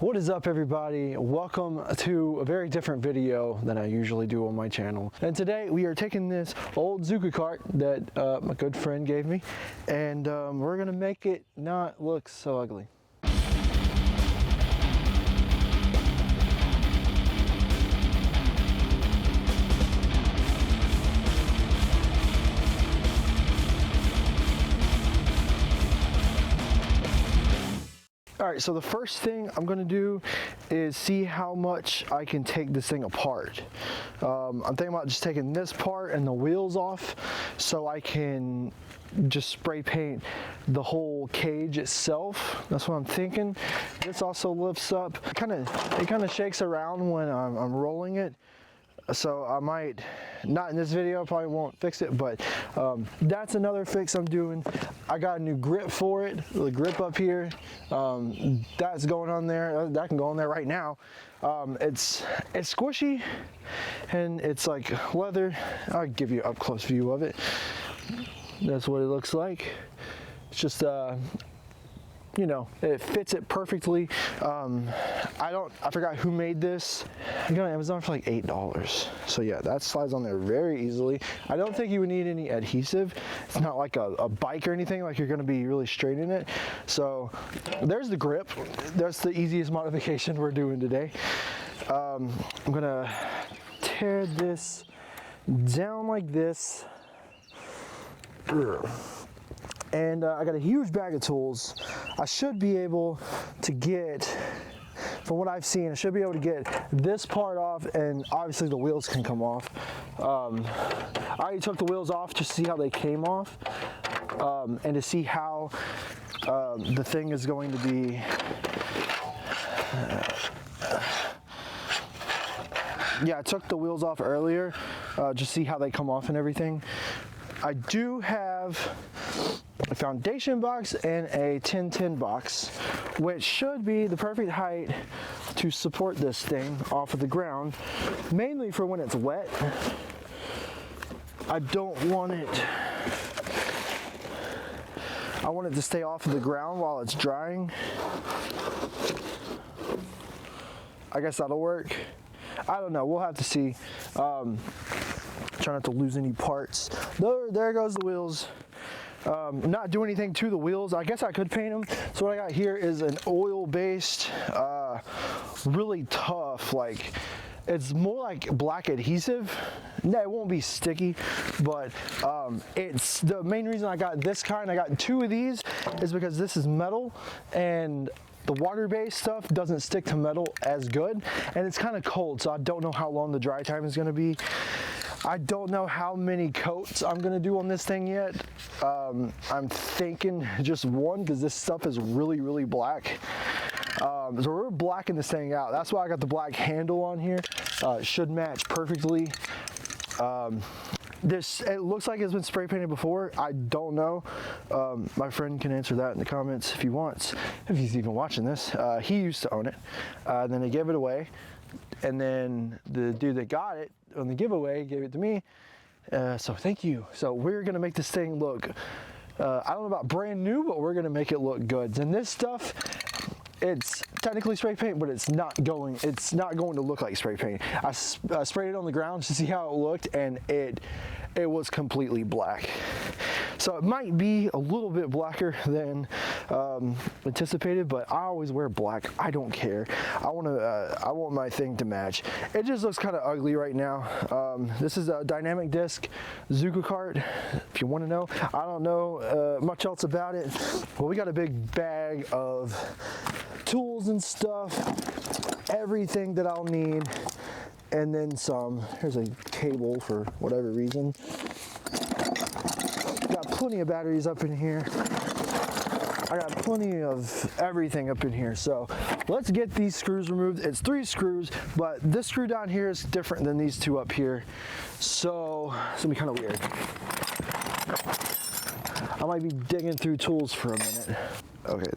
What is up, everybody? Welcome to a very different video than I usually do on my channel. And today we are taking this old Zuca cart that my good friend gave me, and we're gonna make it not look so ugly. All right, so the first thing I'm gonna do is see how much I can take this thing apart. I'm thinking about just taking this part and the wheels off so I can just spray paint the whole cage itself. That's what I'm thinking. This also lifts up. It kind of shakes around when I'm rolling it. So I might, not in this video, I probably won't fix it, but that's another fix I'm doing. I got a new grip for it, the grip up here. That's going on there. That can go on there right now. It's squishy and it's like leather. I'll give you an up close view of it. That's what it looks like. It's just you know, it fits it perfectly. I forgot who made this. I got it on Amazon for like $8. So yeah, that slides on there very easily. I don't think you would need any adhesive. It's not like a bike or anything, like you're gonna be really straight in it. So there's the grip. That's the easiest modification we're doing today. I'm gonna tear this down like this. And I got a huge bag of tools. I should be able to get, from what I've seen, I should be able to get this part off, and obviously the wheels can come off. I already took the wheels off just to see how they came off, and to see how the thing is going to be. Yeah, I took the wheels off earlier, just see how they come off and everything. I do have a foundation box and a 10-10 box, which should be the perfect height to support this thing off of the ground, mainly for when it's wet. I don't want it, I want it to stay off of the ground while it's drying. I guess that'll work. I don't know, we'll have to see. Try not to lose any parts. There goes the wheels. Not do anything to the wheels. I guess I could paint them. So what I got here is an oil-based, really tough, like, it's more like black adhesive. No, it won't be sticky, but it's the main reason I got this kind. I got two of these is because this is metal, and the water-based stuff doesn't stick to metal as good, and it's kind of cold, so I don't know how long the dry time is going to be. I don't know how many coats I'm going to do on this thing yet. I'm thinking just one, because this stuff is really, really black. So we're blacking this thing out. That's why I got the black handle on here. It should match perfectly. It looks like it's been spray painted before. I don't know. My friend can answer that in the comments if he wants, if he's even watching this. He used to own it. Then they gave it away. And then the dude that got it on the giveaway gave it to me. So thank you. So we're going to make this thing look, I don't know about brand new, but we're going to make it look good. And this stuff, it's technically spray paint, but it's not going to look like spray paint. I sprayed it on the ground to see how it looked, and it was completely black. So it might be a little bit blacker than anticipated, but I always wear black. I don't care. I want my thing to match. It just looks kind of ugly right now. This is a dynamic disc Zuca cart, if you want to know. I don't know much else about it. Well, we got a big bag of tools and stuff, everything that I'll need, and then some. Here's a cable for whatever reason. Got plenty of batteries up in here. I got plenty of everything up in here. So let's get these screws removed. It's 3 screws, but this screw down here is different than these 2 up here. So it's gonna be kind of weird. I might be digging through tools for a minute. Okay,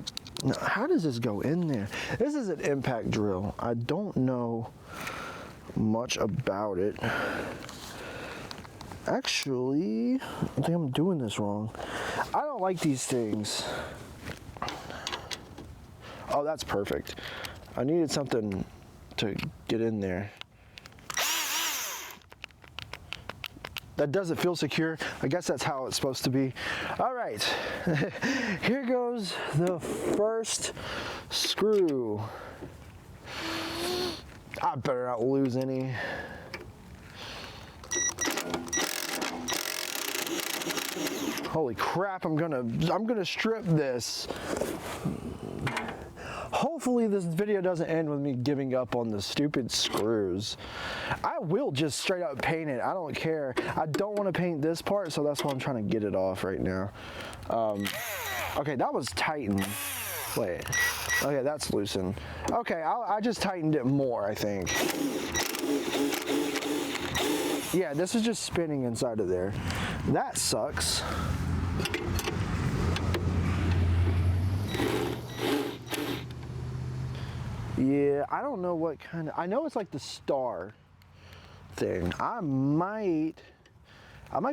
now how does this go in there? This is an impact drill. I don't know much about it. Actually, I think I'm doing this wrong. I don't like these things. Oh, that's perfect. I needed something to get in there. That doesn't feel secure. I guess that's how it's supposed to be. All right, here goes the first screw. I better not lose any. Holy crap, I'm gonna strip this. Hopefully this video doesn't end with me giving up on the stupid screws. I will just straight up paint it. I don't care. I don't want to paint this part, so that's why I'm trying to get it off right now. Okay, that was tightened. Wait. Okay, that's loosened. Okay, I just tightened it more, I think. Yeah, this is just spinning inside of there. That sucks. Yeah, I don't know what kind of, I know it's like the star thing. I might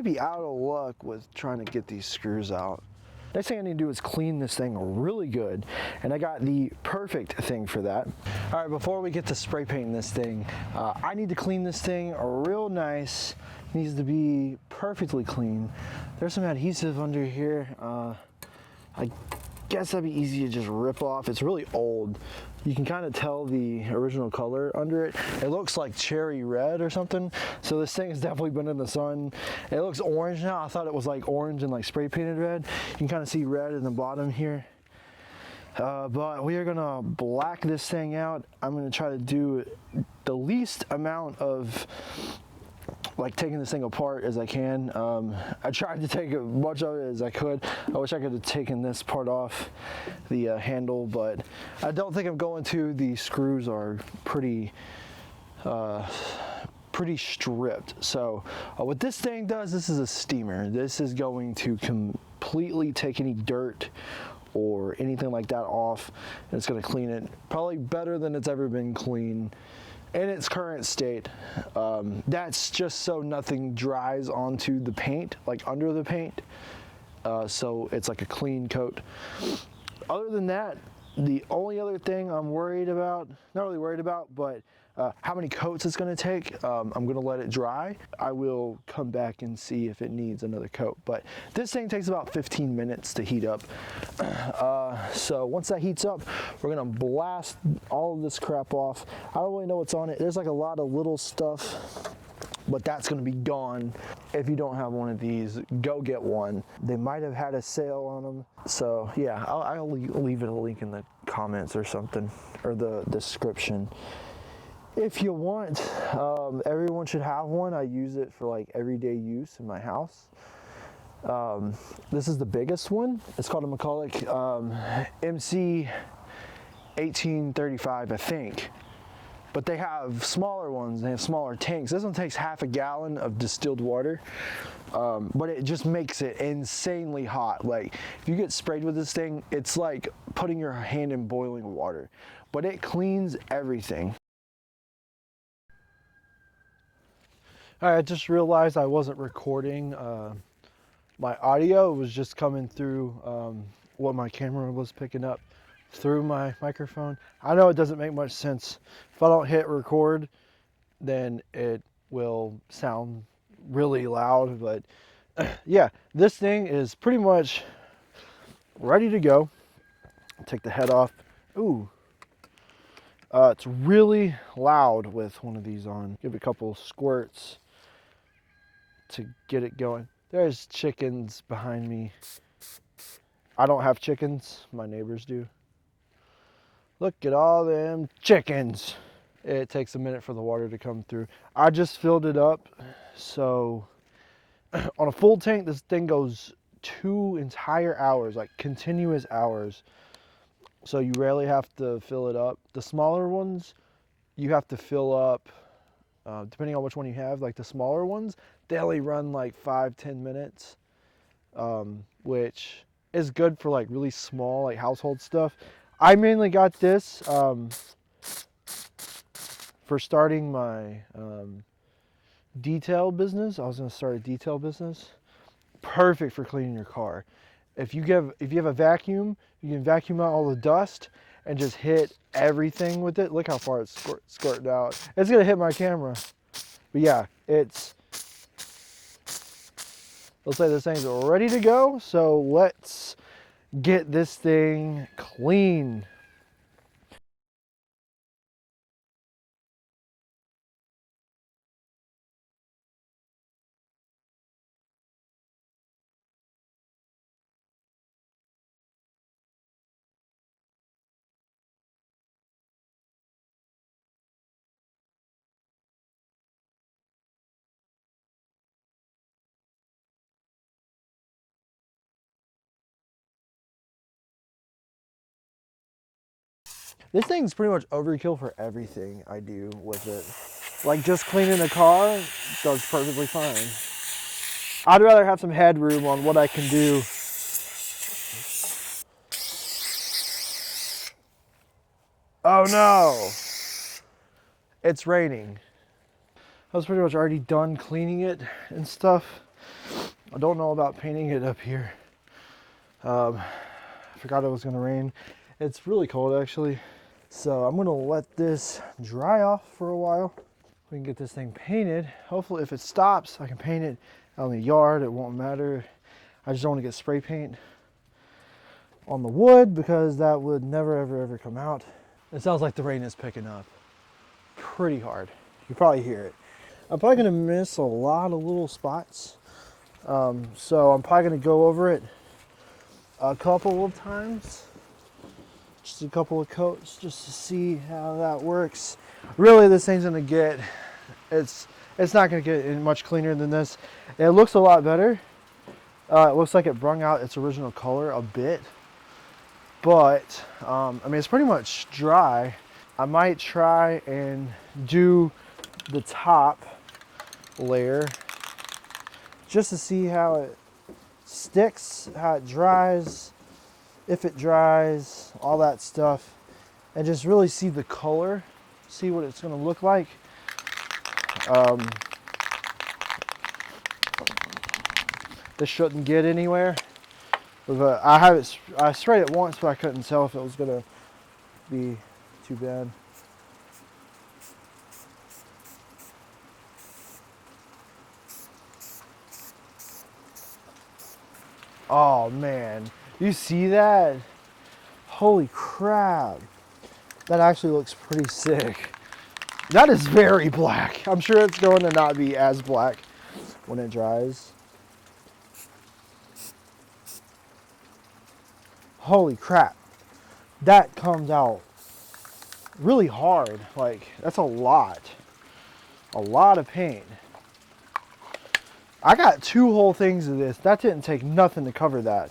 be out of luck with trying to get these screws out. Next thing I need to do is clean this thing really good, and I got the perfect thing for that. All right, before we get to spray painting this thing, I need to clean this thing real nice. It needs to be perfectly clean. There's some adhesive under here. I guess that'd be easy to just rip off. It's really old. You can kind of tell the original color under it. It looks like cherry red or something. So this thing has definitely been in the sun. It looks orange now. I thought it was like orange and like spray painted red. You can kind of see red in the bottom here. But we are gonna black this thing out. I'm gonna try to do the least amount of like taking this thing apart as I can. I tried to take as much of it as I could. I wish I could have taken this part off the handle, but I don't think I'm going to. The screws are pretty stripped. So what this thing does, this is a steamer. This is going to completely take any dirt or anything like that off, and it's going to clean it probably better than it's ever been clean in its current state. That's just so nothing dries onto the paint, like under the paint, so it's like a clean coat. Other than that, the only other thing I'm worried about, not really worried about, but how many coats it's going to take. I'm going to let it dry. I will come back and see if it needs another coat, but this thing takes about 15 minutes to heat up. So once that heats up, we're going to blast all of this crap off. I don't really know what's on it. There's like a lot of little stuff, but that's going to be gone. If you don't have one of these, go get one. They might have had a sale on them. So yeah, I'll leave it a link in the comments or something, or the description. If you want, everyone should have one. I use it for like everyday use in my house. This is the biggest one. It's called a McCulloch MC 1835, I think. But they have smaller ones. They have smaller tanks. This one takes half a gallon of distilled water, but it just makes it insanely hot. Like if you get sprayed with this thing, it's like putting your hand in boiling water. But it cleans everything. All right, I just realized I wasn't recording my audio. It was just coming through what my camera was picking up through my microphone. I know it doesn't make much sense. If I don't hit record, then it will sound really loud, but yeah, this thing is pretty much ready to go. Take the head off. Ooh. It's really loud with one of these on. Give it a couple squirts to get it going. There's chickens behind me. I don't have chickens, my neighbors do. Look at all them chickens. It takes a minute for the water to come through. I just filled it up, so on a full tank, this thing goes 2 entire hours, like continuous hours. So you rarely have to fill it up. The smaller ones, you have to fill up, depending on which one you have. Like the smaller ones, they only run like 5-10 minutes, which is good for like really small, like household stuff. I mainly got this for starting my detail business. I was going to start a detail business. Perfect for cleaning your car. If you have a vacuum, you can vacuum out all the dust, and just hit everything with it. Look how far it's squirting out. It's gonna hit my camera. But yeah, let's say this thing's ready to go. So let's get this thing clean. This thing's pretty much overkill for everything I do with it. Like just cleaning the car does perfectly fine. I'd rather have some headroom on what I can do. Oh no! It's raining. I was pretty much already done cleaning it and stuff. I don't know about painting it up here. I forgot it was gonna rain. It's really cold actually. So I'm gonna let this dry off for a while. We can get this thing painted. Hopefully if it stops, I can paint it out in the yard. It won't matter. I just don't want to get spray paint on the wood because that would never ever ever come out. It sounds like the rain is picking up pretty hard. You probably hear it. I'm probably gonna miss a lot of little spots. So I'm probably gonna go over it a couple of times. Just a couple of coats just to see how that works. Really this thing's gonna get, it's not gonna get much cleaner than this. It looks a lot better. It looks like it brung out its original color a bit. But, I mean, it's pretty much dry. I might try and do the top layer just to see how it sticks, how it dries, if it dries, all that stuff, and just really see the color, see what it's gonna look like. This shouldn't get anywhere. But I sprayed it once, but I couldn't tell if it was gonna be too bad. Oh man, you see that? Holy crap. That actually looks pretty sick. That is very black. I'm sure it's going to not be as black when it dries. Holy crap. That comes out really hard. Like, that's a lot of paint. I got 2 whole things of this. That didn't take nothing to cover that.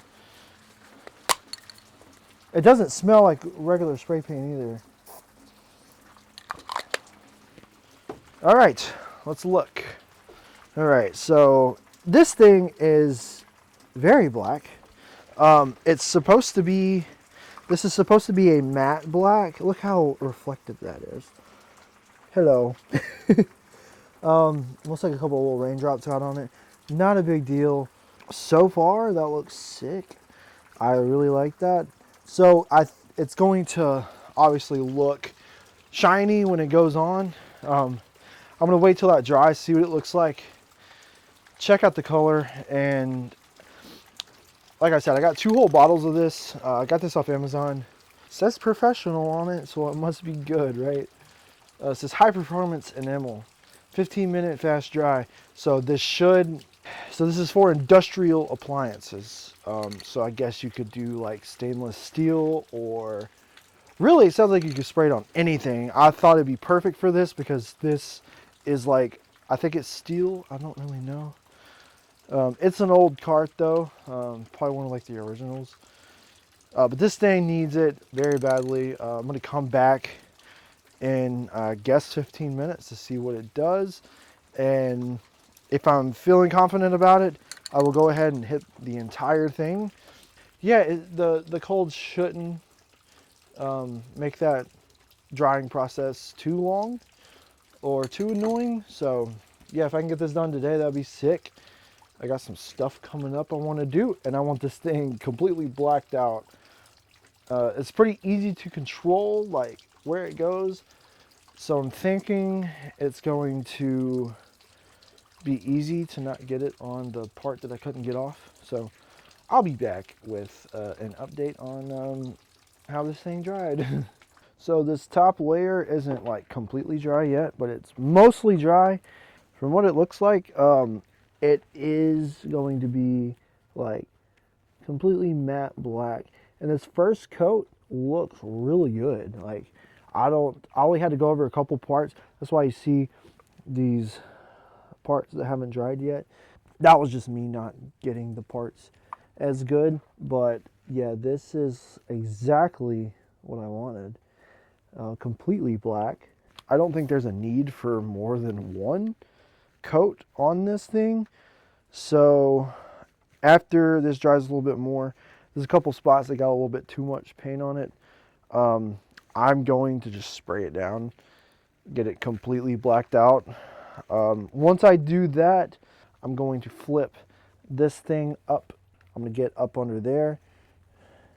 It doesn't smell like regular spray paint either. All right, let's look. All right, so this thing is very black. It's supposed to be, this is supposed to be a matte black. Look how reflective that is. Hello. Looks like a couple of little raindrops out on it. Not a big deal. So far, that looks sick. I really like that. So it's going to obviously look shiny when it goes on. I'm gonna wait till that dries, see what it looks like. Check out the color, and like I said, I got 2 whole bottles of this. I got this off Amazon. It says professional on it, so it must be good, right? It says high performance enamel, 15-minute fast dry. So this is for industrial appliances. So I guess you could do like stainless steel, or really it sounds like you could spray it on anything. I thought it'd be perfect for this because this is like, I think it's steel. I don't really know. It's an old cart though, probably one of like the originals. But this thing needs it very badly. I'm gonna come back in, I guess, 15 minutes to see what it does. And if I'm feeling confident about it, I will go ahead and hit the entire thing. Yeah, the cold shouldn't make that drying process too long or too annoying. So yeah, if I can get this done today, that'd be sick. I got some stuff coming up I want to do, and I want this thing completely blacked out. It's pretty easy to control, like where it goes. So I'm thinking it's going to be easy to not get it on the part that I couldn't get off. So I'll be back with an update on how this thing dried. So this top layer isn't like completely dry yet, but it's mostly dry. From what it looks like, it is going to be like completely matte black. And this first coat looks really good. Like I only had to go over a couple parts. That's why you see these parts that haven't dried yet. That was just me not getting the parts as good. But yeah, this is exactly what I wanted. Completely black. I don't think there's a need for more than one coat on this thing. So after this dries a little bit more, there's a couple spots that got a little bit too much paint on it. I'm going to just spray it down, get it completely blacked out. Once I do that, I'm going to flip this thing up. I'm going to get up under there.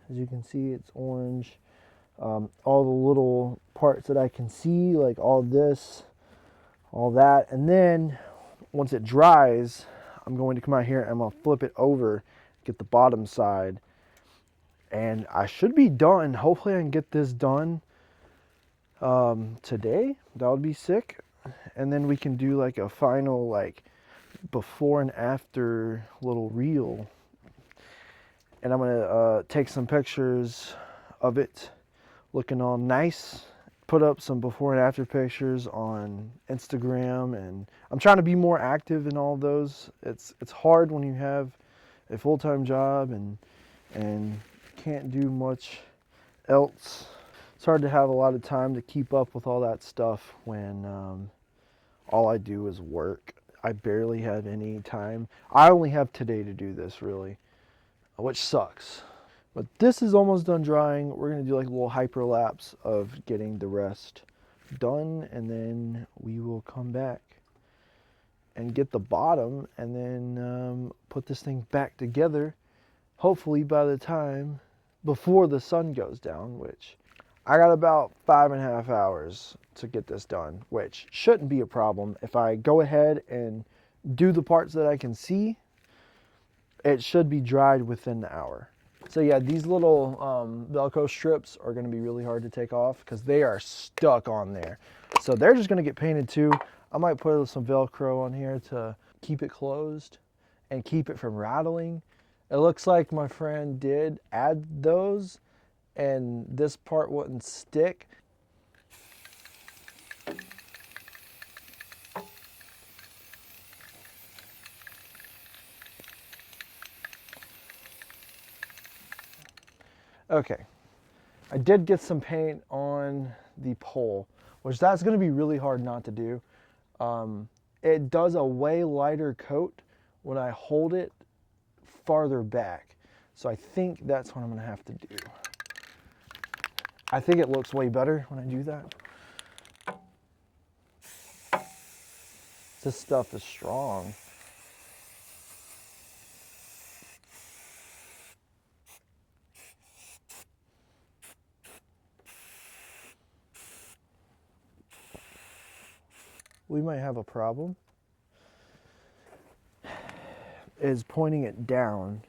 As you can see, it's orange. All the little parts that I can see, like all this, all that. And then once it dries, I'm going to come out here and I'm going to flip it over, get the bottom side. And I should be done. Hopefully I can get this done today. That would be sick. And then we can do like a final like before and after little reel. And I'm gonna take some pictures of it looking all nice. Put up some before and after pictures on Instagram, and I'm trying to be more active in all those. It's hard when you have a full-time job and can't do much else. It's hard to have a lot of time to keep up with all that stuff when all I do is work. I barely have any time. I only have today to do this, really, which sucks. But this is almost done drying. We're going to do like a little hyperlapse of getting the rest done, and then we will come back and get the bottom and then put this thing back together, hopefully by the time before the sun goes down, which I got about 5.5 hours to get this done, which shouldn't be a problem. If I go ahead and do the parts that I can see, it should be dried within the hour. So yeah, these little Velcro strips are going to be really hard to take off because they are stuck on there. So they're just going to get painted too. I might put some Velcro on here to keep it closed and keep it from rattling. It looks like my friend did add those and this part wouldn't stick. Okay, I did get some paint on the pole, which that's going to be really hard not to do. It does a way lighter coat when I hold it farther back. So I think that's what I'm going to have to do. I think it looks way better when I do that. This stuff is strong. We might have a problem. Is pointing it down.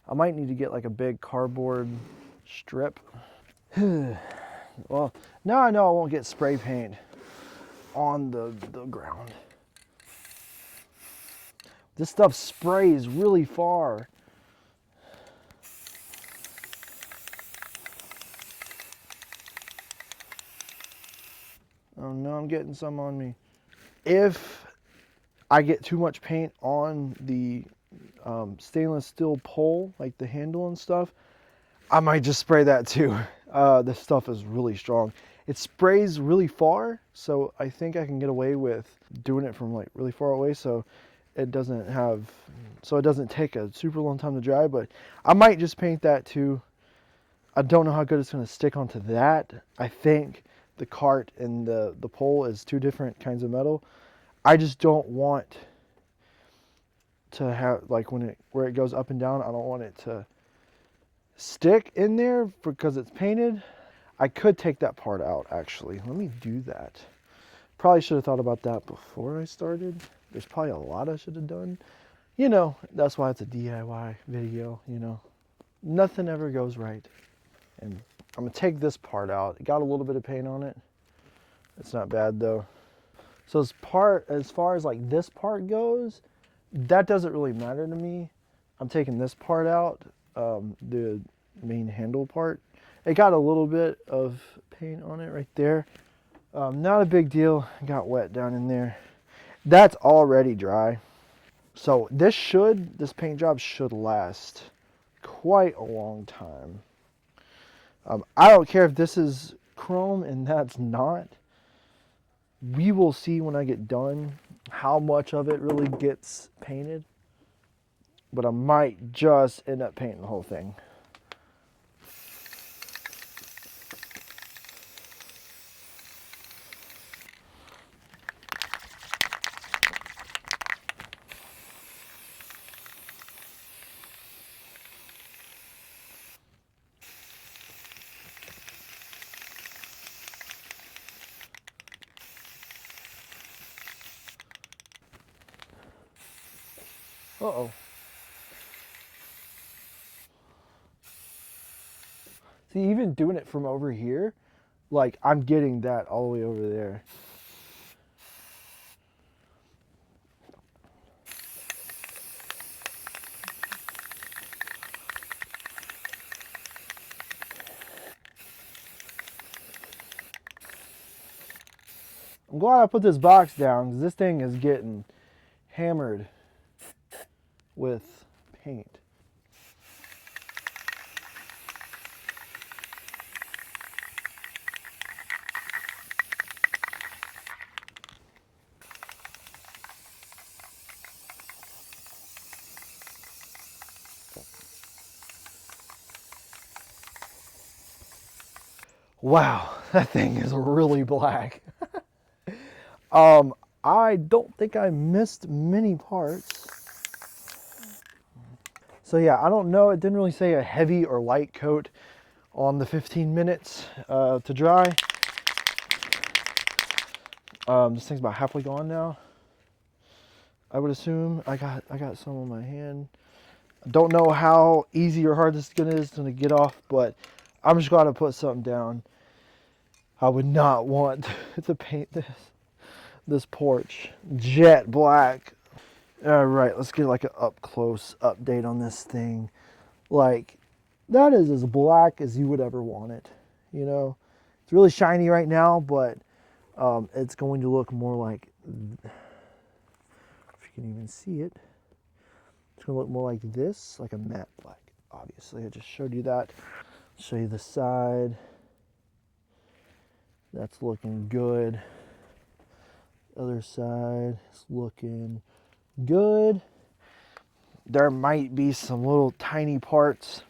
I might need to get like a big cardboard strip. Well, now I know I won't get spray paint on the ground. This stuff sprays really far. Oh no, I'm getting some on me. If I get too much paint on the stainless steel pole, like the handle and stuff, I might just spray that too. This stuff is really strong. It sprays really far, so I think I can get away with doing it from like really far away, so it doesn't take a super long time to dry. But I might just paint that too. I don't know how good it's going to stick onto that. I think the cart and the pole is two different kinds of metal. I just don't want to have, like, where it goes up and down, I don't want it to stick in there because it's painted. I could take that part out actually. Let me do that. Probably should have thought about that before I started. There's probably a lot I should have done. You know, that's why it's a DIY video, you know. Nothing ever goes right. And I'm gonna take this part out. It got a little bit of paint on it. It's not bad though. So as far as like this part goes, that doesn't really matter to me. I'm taking this part out, the main handle part. It got a little bit of paint on it right there. Not a big deal. It got wet down in there. That's already dry. So this paint job should last quite a long time. I don't care if this is chrome and that's not. We will see when I get done how much of it really gets painted. But I might just end up painting the whole thing. Uh-oh. See, even doing it from over here, like I'm getting that all the way over there. I'm glad I put this box down because this thing is getting hammered with paint. Wow, that thing is really black. I don't think I missed many parts. So yeah, I don't know. It didn't really say a heavy or light coat on the 15 minutes to dry. This thing's about halfway gone now. I would assume. I got some on my hand. I don't know how easy or hard this is gonna get off, but I'm just glad to put something down. I would not want to paint this porch jet black. All right, let's get like an up close update on this thing. Like, that is as black as you would ever want it. You know, it's really shiny right now, but it's going to look more like, if you can even see it, it's going to look more like this, like a matte black. Obviously, I just showed you that. I'll show you the side. That's looking good. Other side is looking good. There might be some little tiny parts.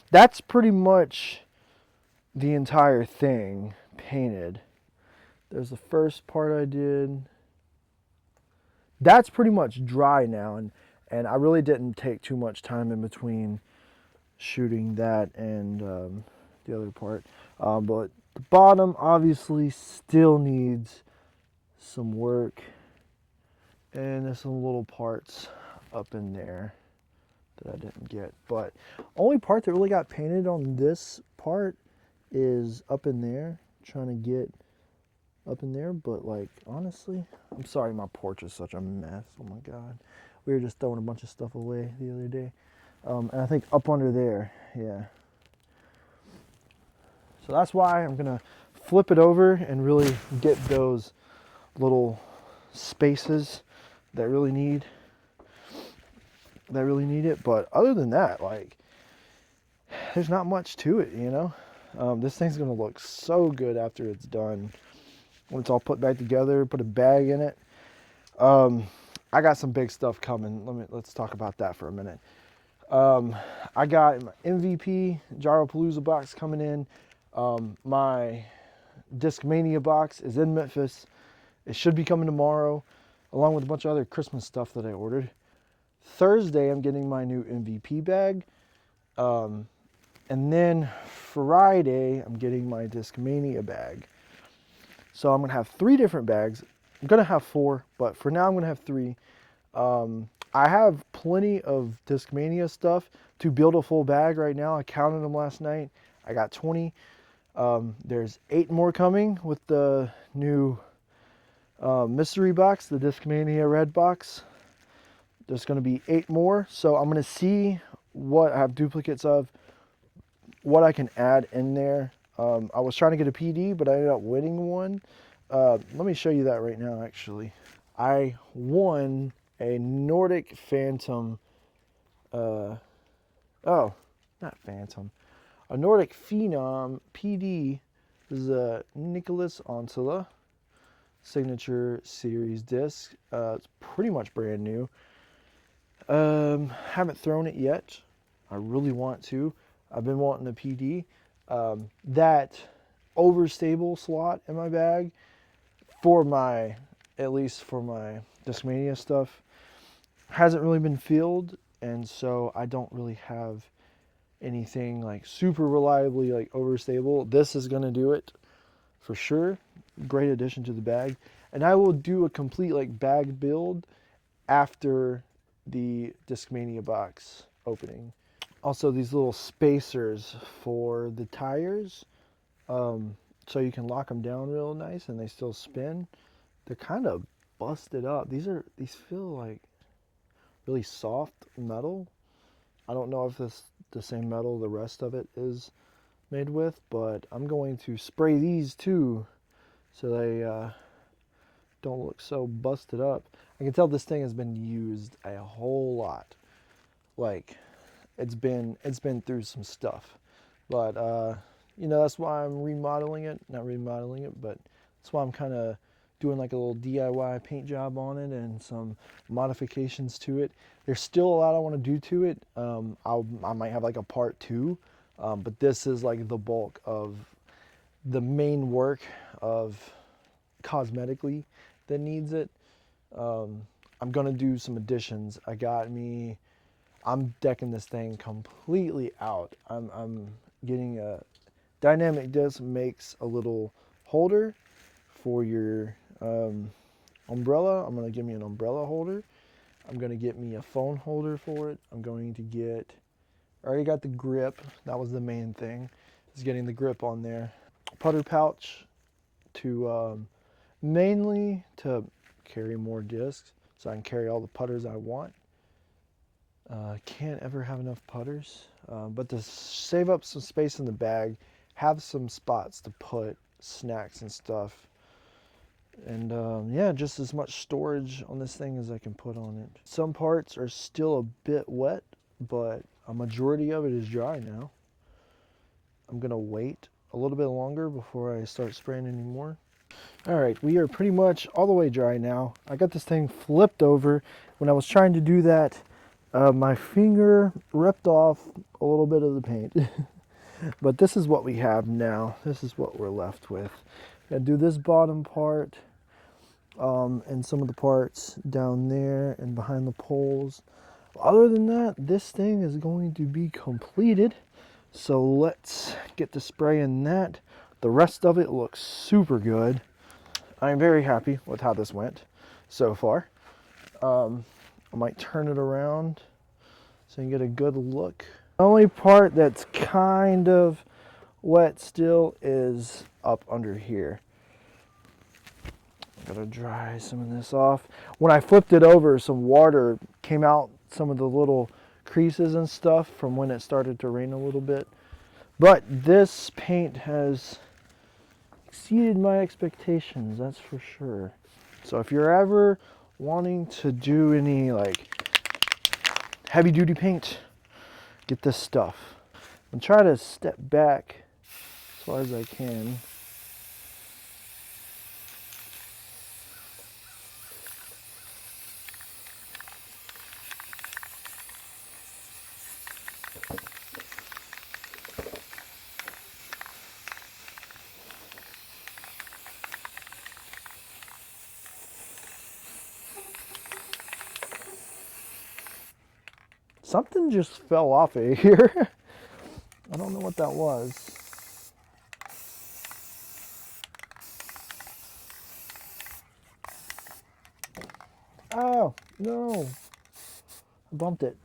That's pretty much the entire thing painted. There's the first part I did. That's pretty much dry now, and I really didn't take too much time in between shooting that and the other part. But the bottom obviously still needs some work, and there's some little parts up in there that I didn't get. But only part that really got painted on this part is up in there, trying to get up in there. But like, honestly, I'm sorry my porch is such a mess. Oh my god, we were just throwing a bunch of stuff away the other day. And I think up under there, yeah. So that's why I'm gonna flip it over and really get those little spaces that really need it. But other than that, like, there's not much to it, you know. This thing's gonna look so good after it's done, when it's all put back together. Put a bag in it. I got some big stuff coming. Let's talk about that for a minute. I got my MVP Gyropalooza box coming in. My Discmania box is in Memphis. It should be coming tomorrow, along with a bunch of other Christmas stuff that I ordered. Thursday, I'm getting my new MVP bag. And then Friday, I'm getting my Discmania bag. So I'm gonna have 3 different bags. I'm gonna have 4, but for now I'm gonna have 3. I have plenty of Discmania stuff to build a full bag right now. I counted them last night. I got 20. There's 8 more coming with the new mystery box, the Discmania red box. There's going to be 8 more. So I'm going to see what I have duplicates of, what I can add in there. I was trying to get a PD, but I ended up winning one. Let me show you that right now, actually. I won a Nordic Phantom. Oh, not Phantom. A Nordic Phenom PD. This is a Nicholas Onsala Signature Series disc. It's pretty much brand new. Haven't thrown it yet. I really want to. I've been wanting a PD. That overstable slot in my bag for my, at least for my Discmania stuff, hasn't really been filled, and so I don't really have anything like super reliably like overstable. This is gonna do it for sure. Great addition to the bag, and I will do a complete like bag build after the Discmania box opening. Also, these little spacers for the tires, so you can lock them down real nice and they still spin. They're kind of busted up. These feel like really soft metal. I don't know if this the same metal the rest of it is made with, but I'm going to spray these too so they don't look so busted up. I can tell this thing has been used a whole lot. Like it's been through some stuff. But you know, that's why I'm remodeling it. Not remodeling it, but that's why I'm kind of doing like a little DIY paint job on it and some modifications to it. There's still a lot I want to do to it. I might have like a part 2, but this is like the bulk of the main work of cosmetically that needs it. I'm gonna do some additions. I'm decking this thing completely out. I'm getting a dynamic disc makes a little holder for your umbrella. I'm gonna give me an umbrella holder. I'm gonna get me a phone holder for it. I'm going to get, I already got the grip. That was the main thing, is getting the grip on there. Putter pouch to mainly to carry more discs so I can carry all the putters I want. Can't ever have enough putters, but to save up some space in the bag, have some spots to put snacks and stuff. And yeah, just as much storage on this thing as I can put on it. Some parts are still a bit wet, but a majority of it is dry now. I'm gonna wait a little bit longer before I start spraying anymore. All right, we are pretty much all the way dry now. I got this thing flipped over. When I was trying to do that, my finger ripped off a little bit of the paint. But this is what we have now. This is what we're left with. Gotta do this bottom part, and some of the parts down there and behind the poles. Other than that, this thing is going to be completed. So let's get to spraying that. The rest of it looks super good. I'm very happy with how this went so far. I might turn it around so you can get a good look. The only part that's kind of wet still is up under here. I'm gonna dry some of this off. When I flipped it over, some water came out some of the little creases and stuff from when it started to rain a little bit. But this paint has exceeded my expectations, that's for sure. So if you're ever wanting to do any like heavy duty paint, get this stuff. I'm trying to step back as far as I can. Something just fell off of here. I don't know what that was. Oh, no. I bumped it.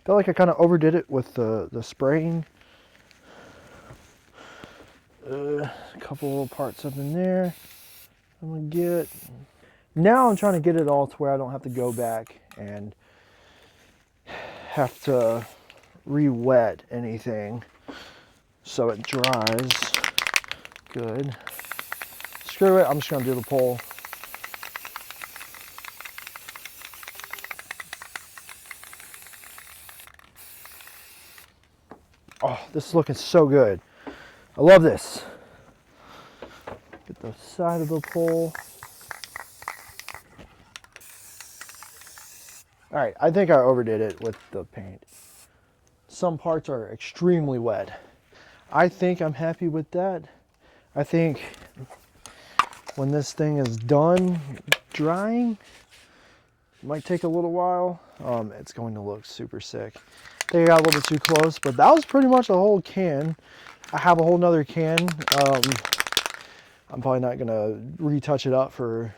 Felt like I kind of overdid it with the spraying. A couple little parts up in there. I'm gonna get. Now I'm trying to get it all to where I don't have to go back and have to re-wet anything so it dries good. Screw it, I'm just gonna do the pole. Oh, this is looking so good. I love this. Get the side of the pole. All right, I think I overdid it with the paint. Some parts are extremely wet. I think I'm happy with that. I think when this thing is done drying, it might take a little while. It's going to look super sick. I think I got a little bit too close, but that was pretty much a whole can. I have a whole nother can. I'm probably not gonna retouch it up for,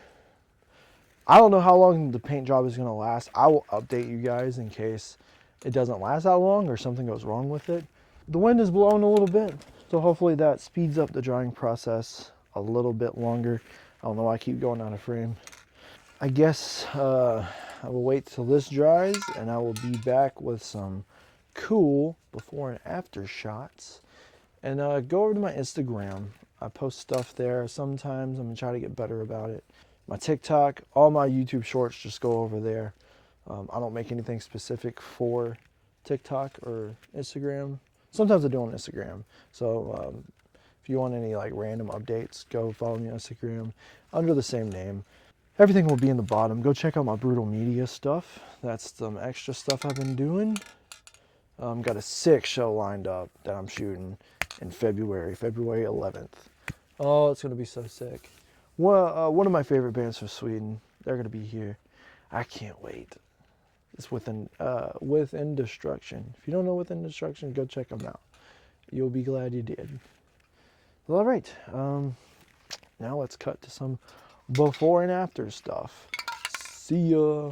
I don't know how long the paint job is gonna last. I will update you guys in case it doesn't last that long or something goes wrong with it. The wind is blowing a little bit, so hopefully that speeds up the drying process a little bit longer. I don't know why I keep going out of frame. I guess I will wait till this dries and I will be back with some cool before and after shots and go over to my Instagram. I post stuff there sometimes. I'm gonna try to get better about it. My TikTok, all my YouTube shorts just go over there. I don't make anything specific for TikTok or Instagram. Sometimes I do on Instagram. So if you want any like random updates, go follow me on Instagram under the same name. Everything will be in the bottom. Go check out my Brutal Media stuff. That's some extra stuff I've been doing. Got a sick show lined up that I'm shooting in February 11th. Oh, it's gonna be so sick. One of my favorite bands from Sweden, they're gonna be here. I can't wait. It's Within Destruction. If you don't know Within Destruction, go check them out. You'll be glad you did. Well, all right. Now let's cut to some before and after stuff. See ya.